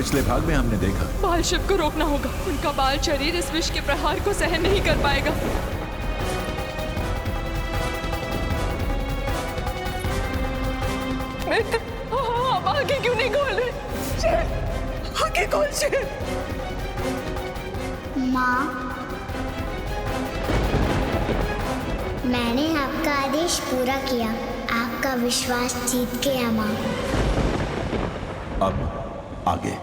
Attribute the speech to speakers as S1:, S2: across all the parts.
S1: पिछले भाग में हमने देखा।
S2: बाल शिव को रोकना होगा। उनका बाल शरीर इस विष के प्रहार को सहन नहीं कर पाएगा। आप आगे क्यों नहीं खोल रहे? आगे खोल शिव।
S3: माँ, मैंने आपका आदेश पूरा किया। आपका विश्वास जीत गया माँ।
S1: अब आगे।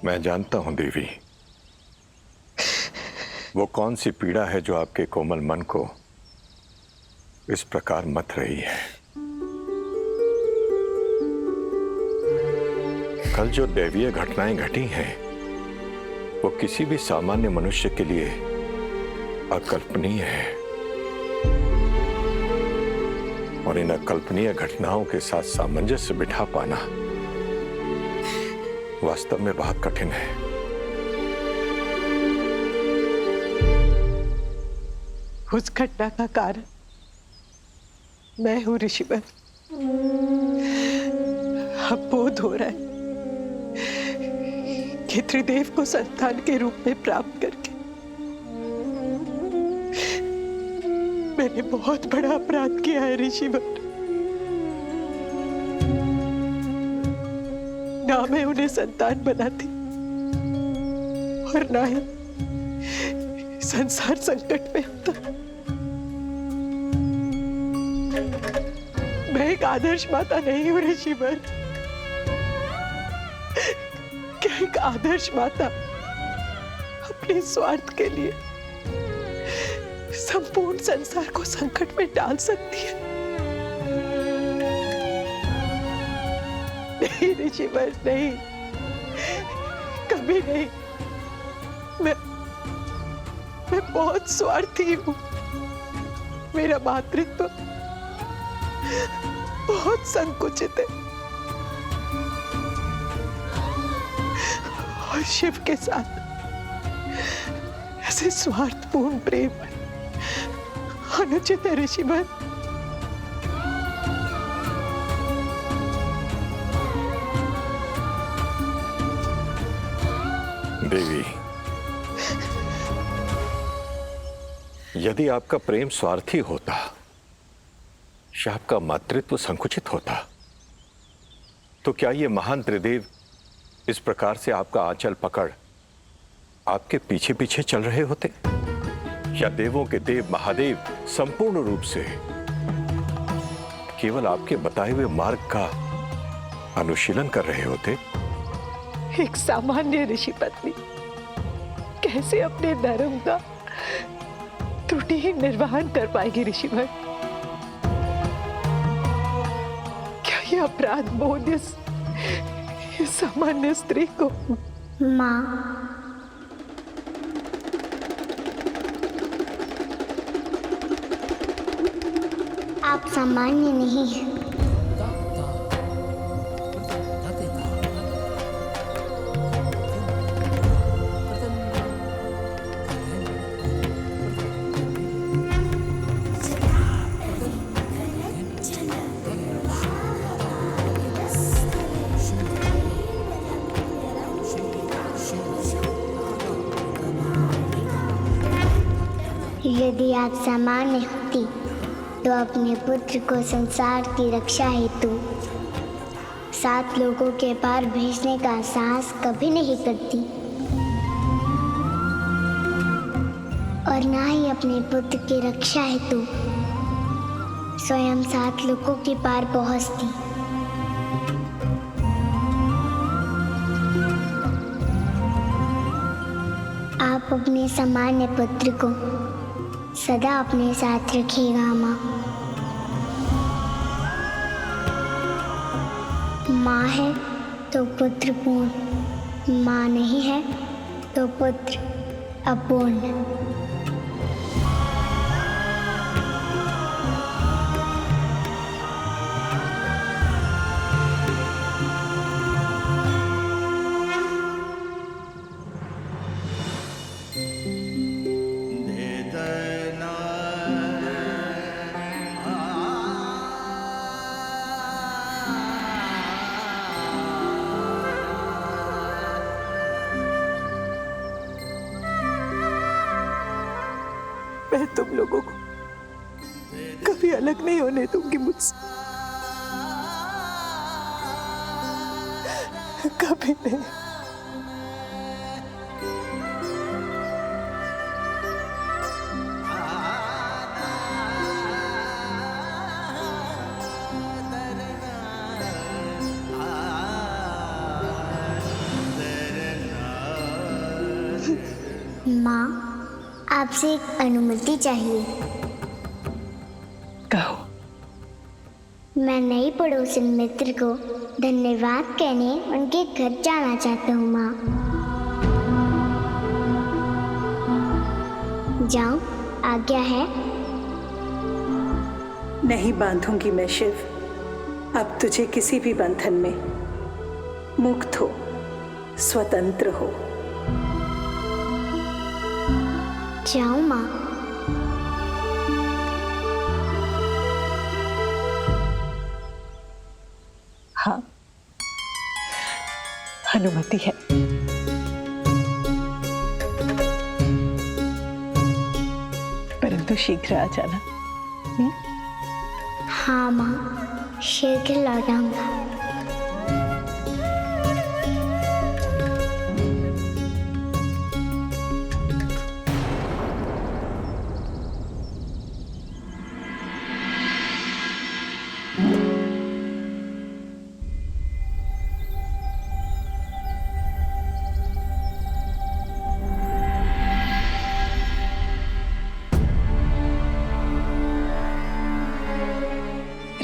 S4: मैं जानता हूं देवी, वो कौन सी पीड़ा है जो आपके कोमल मन को इस प्रकार मथ रही है। कल जो दैवीय घटनाएं घटी हैं, वो किसी भी सामान्य मनुष्य के लिए अकल्पनीय है, और इन अकल्पनीय घटनाओं के साथ सामंजस्य बिठा पाना वास्तव में बहुत कठिन है।
S5: उस घटना का कारण मैं हूं ऋषिवर। अब बोध हो रहा है कि त्रिदेव को संतान के रूप में प्राप्त करके मैंने बहुत बड़ा अपराध किया है ऋषिवर। ना मैं उन्हें संतान बनाती और ना ही संसार संकट में होता। मैं एक आदर्श माता नहीं हूं ऋषिवर। क्या एक आदर्श माता अपने स्वार्थ के लिए संपूर्ण संसार को संकट में डाल सकती है? नहीं ऋषिवर, नहीं, कभी नहीं। मैं बहुत स्वार्थी हूं। मेरा मातृत्व बहुत संकुचित है और शिव के साथ ऐसे स्वार्थपूर्ण प्रेम अनुचित है ऋषिवर।
S4: देवी, यदि आपका प्रेम स्वार्थी होता या आपका मातृत्व संकुचित होता, तो क्या ये महान त्रिदेव इस प्रकार से आपका आंचल पकड़ आपके पीछे पीछे चल रहे होते? या देवों के देव महादेव संपूर्ण रूप से केवल आपके बताए हुए मार्ग का अनुशीलन कर रहे होते?
S5: एक सामान्य ऋषि पत्नी कैसे अपने धर्म का त्रुटिहीन निर्वहन कर पाएगी ऋषिवर? क्या यह अपराध बोध इस सामान्य स्त्री को?
S3: माँ, आप सामान्य नहीं हैं। यदि आप सामान्य होती तो अपने पुत्र को संसार की रक्षा हेतु 7 लोगों के पार भेजने का साहस कभी नहीं करती, और ना ही अपने पुत्र की रक्षा हेतु स्वयं 7 लोगों के पार पहुंचती। आप अपने सामान्य पुत्र को सदा अपने साथ रखिएगा माँ। माँ है तो पुत्र पूर्ण, माँ नहीं है तो पुत्र अपूर्ण।
S5: मैं तुम लोगों को कभी अलग नहीं होने दूंगी मुझसे, कभी नहीं।
S3: माँ, आपसे एक अनुमति चाहिए।
S5: कहो।
S3: मैं नई पड़ोसी मित्र को धन्यवाद कहने उनके घर जाना चाहता हूँ माँ। जाऊँ? आज्ञा है?
S5: नहीं बांधूंगी मैं शिव, अब तुझे किसी भी बंधन में। मुक्त हो, स्वतंत्र हो।
S3: जाऊँ माँ?
S5: हाँ, अनुमति है। परंतु शीघ्र आ जाना।
S3: हाँ माँ, शीघ्र लौट आऊंगा।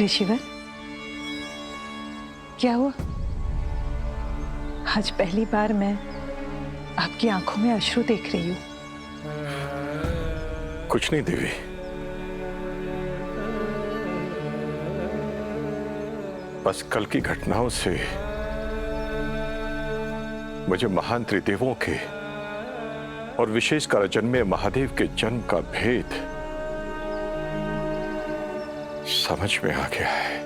S5: ऋषिवर, क्या हुआ? आज पहली बार मैं आपकी आंखों में अश्रु देख रही हूँ।
S4: कुछ नहीं देवी, बस कल की घटनाओं से मुझे महान त्रिदेवों के और विशेषकर अजन्मे महादेव के जन्म का भेद समझ में आ गया है।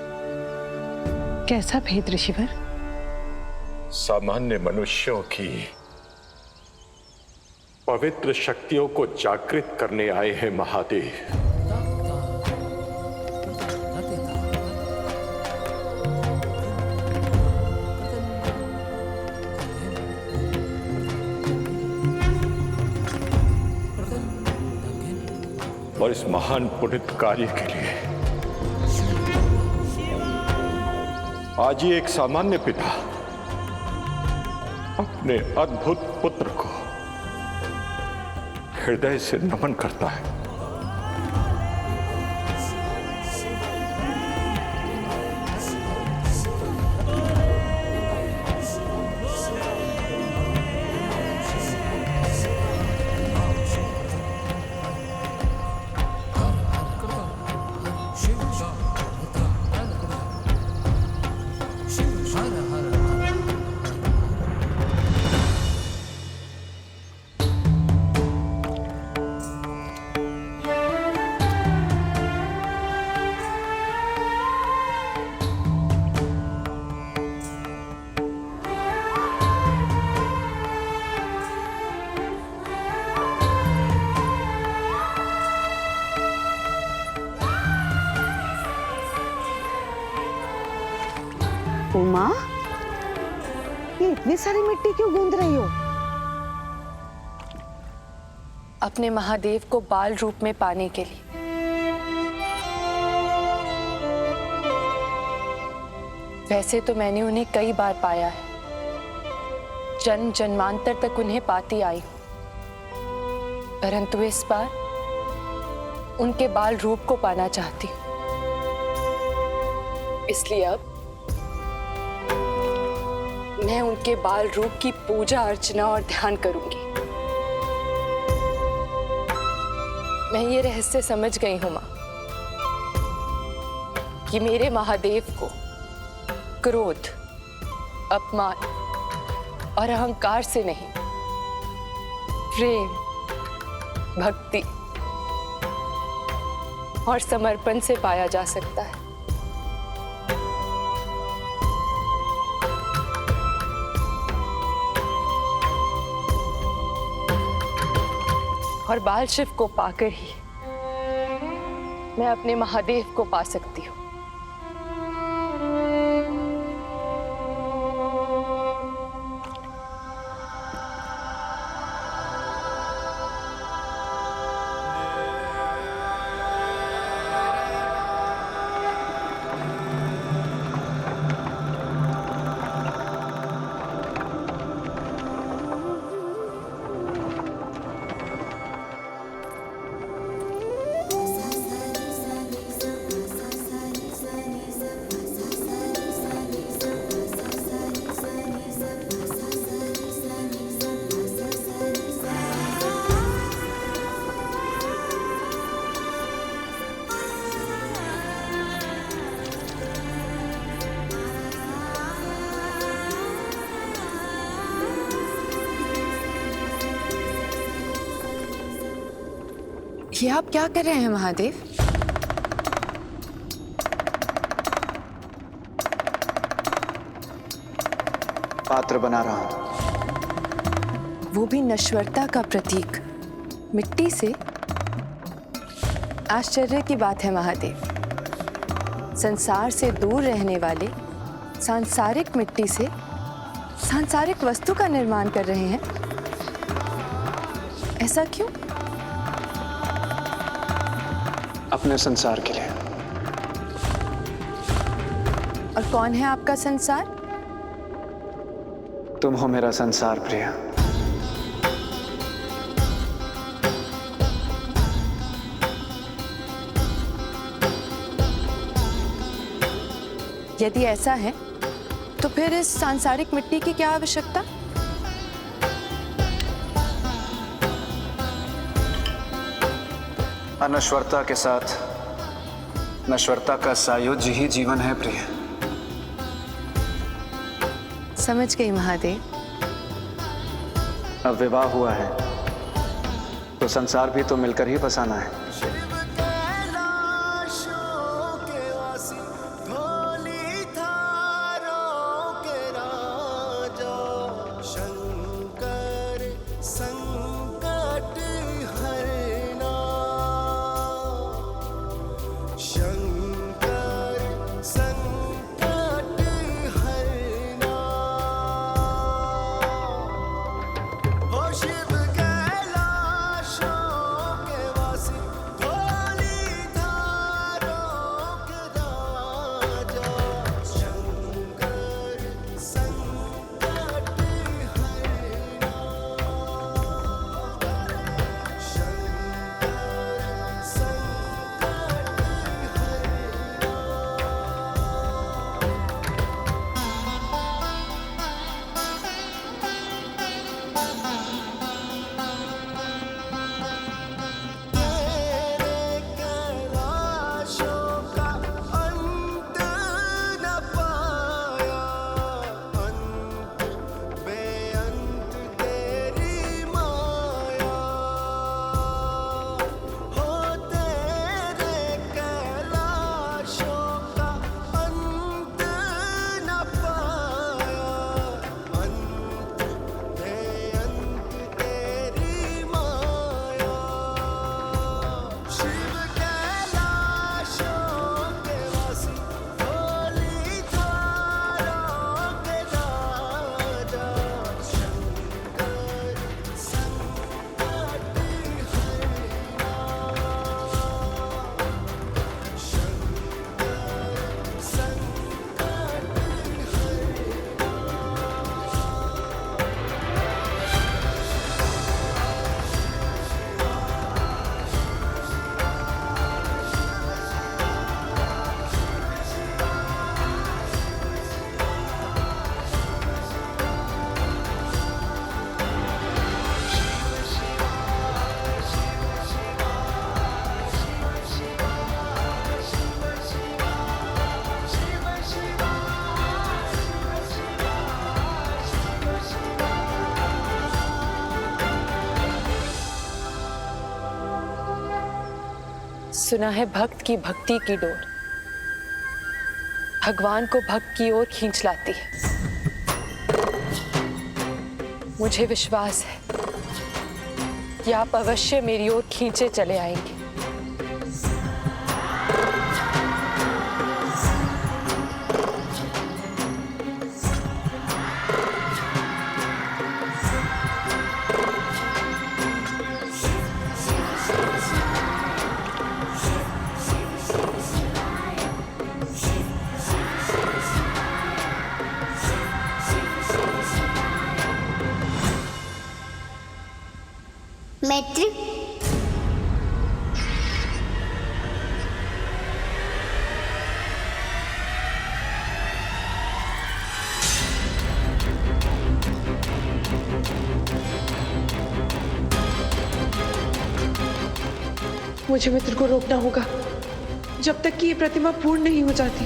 S5: कैसा भेद ऋषिवर?
S4: सामान्य मनुष्यों की पवित्र शक्तियों को जागृत करने आए हैं महादेव। और इस महान पुण्य कार्य के लिए आज ही एक सामान्य पिता अपने अद्भुत पुत्र को हृदय से नमन करता है।
S6: उमा, ये इतनी सारी मिट्टी क्यों गूंद रही हो?
S2: अपने महादेव को बाल रूप में पाने के लिए। वैसे तो मैंने उन्हें कई बार पाया है, जन्म जन्मांतर तक उन्हें पाती आई हूं। परंतु इस बार उनके बाल रूप को पाना चाहती हूँ। इसलिए अब मैं उनके बाल रूप की पूजा अर्चना और ध्यान करूंगी। मैं ये रहस्य समझ गई हूं मां कि मेरे महादेव को क्रोध, अपमान और अहंकार से नहीं, प्रेम, भक्ति और समर्पण से पाया जा सकता है। और बाल शिव को पाकर ही मैं अपने महादेव को पा सकती हूँ। ये आप क्या कर रहे हैं महादेव?
S7: पात्र बना रहा हूं।
S2: वो भी नश्वरता का प्रतीक, मिट्टी से? आश्चर्य की बात है महादेव, संसार से दूर रहने वाले सांसारिक मिट्टी से सांसारिक वस्तु का निर्माण कर रहे हैं। ऐसा क्यों?
S7: अपने संसार के लिए।
S2: और कौन है आपका संसार?
S7: तुम हो मेरा संसार प्रिया।
S2: यदि ऐसा है तो फिर इस सांसारिक मिट्टी की क्या आवश्यकता?
S7: अनश्वरता के साथ नश्वरता का सायुज्य ही जीवन है प्रिय।
S2: समझ गई महादेव।
S7: अब विवाह हुआ है तो संसार भी तो मिलकर ही बसाना है।
S8: शिव कैलाशों के वासी
S2: सुना है भक्त की भक्ति की डोर भगवान को भक्त की ओर खींच लाती है। मुझे विश्वास है कि आप अवश्य मेरी ओर खींचे चले आएंगे।
S3: मित्र,
S8: मुझे मित्र को रोकना होगा जब तक कि ये प्रतिमा पूर्ण नहीं हो जाती।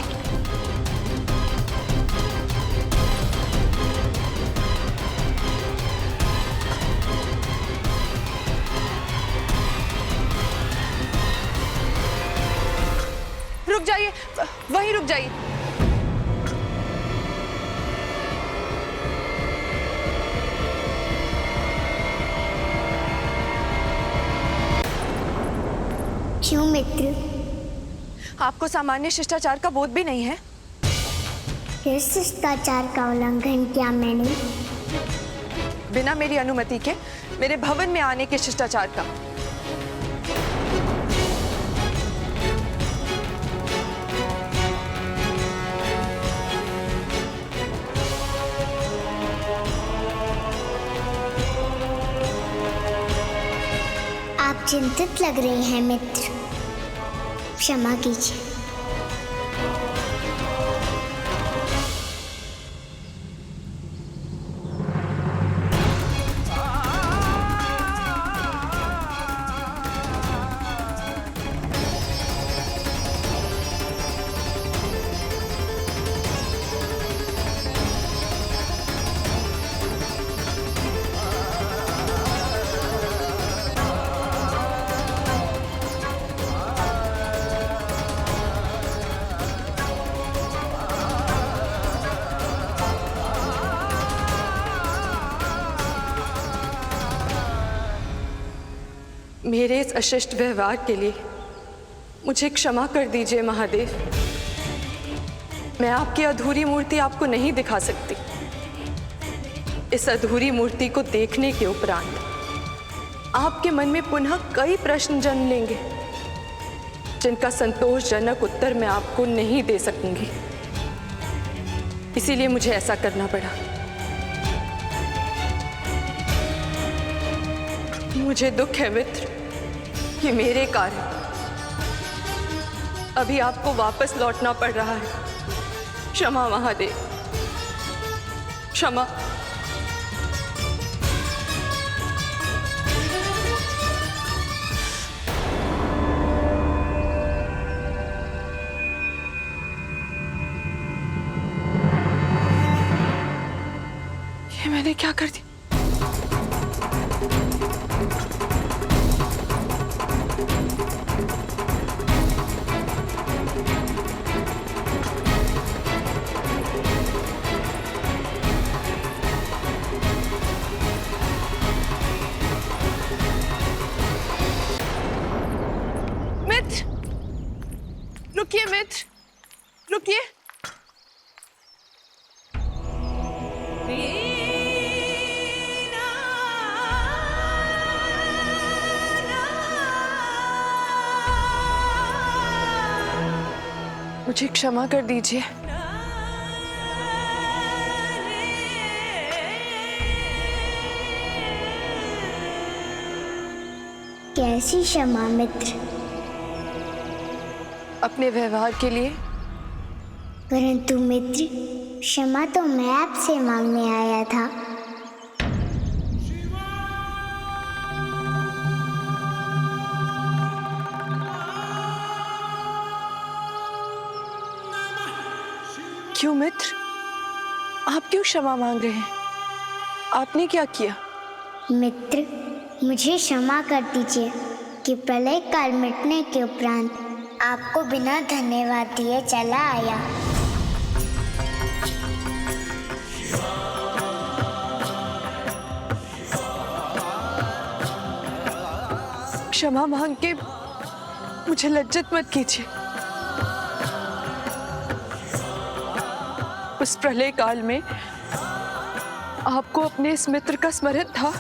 S2: रुक जाइए, वहीं रुक जाइए।
S3: क्यों मित्र?
S2: आपको सामान्य शिष्टाचार का बोध भी नहीं है?
S3: किस शिष्टाचार का उल्लंघन किया मैंने?
S2: बिना मेरी अनुमति के मेरे भवन में आने के शिष्टाचार का।
S3: आप चिंतित लग रहे हैं मित्र, क्षमा कीजिए।
S2: मेरे इस अशिष्ट व्यवहार के लिए मुझे क्षमा कर दीजिए महादेव। मैं आपकी अधूरी मूर्ति आपको नहीं दिखा सकती। इस अधूरी मूर्ति को देखने के उपरांत आपके मन में पुनः कई प्रश्न जन्म लेंगे जिनका संतोषजनक उत्तर मैं आपको नहीं दे सकूंगी। इसीलिए मुझे ऐसा करना पड़ा। मुझे दुख है मित्र कि मेरे कारण अभी आपको वापस लौटना पड़ रहा है। क्षमा महादेव, क्षमा। ये मैंने क्या कर दिया? रुकिए मित्र, रुकिए। मुझे क्षमा कर दीजिए।
S3: कैसी क्षमा मित्र?
S2: अपने व्यवहार के लिए।
S3: परंतु मित्र, क्षमा तो मैं आपसे मांगने आया था।
S2: क्यों मित्र? आप क्यों क्षमा मांग रहे हैं? आपने क्या किया?
S3: मित्र, मुझे क्षमा कर दीजिए। कि प्रलय काल मिटने के उपरांत आपको बिना धन्यवाद दिए चला आया।
S2: क्षमा मांग के मुझे लज्जित मत कीजिए। उस प्रलय काल में आपको अपने इस मित्र का स्मरण था,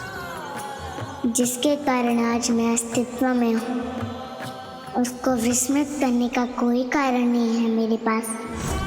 S3: जिसके कारण आज मैं अस्तित्व में हूँ। उसको विस्मृत करने का कोई कारण नहीं है मेरे पास।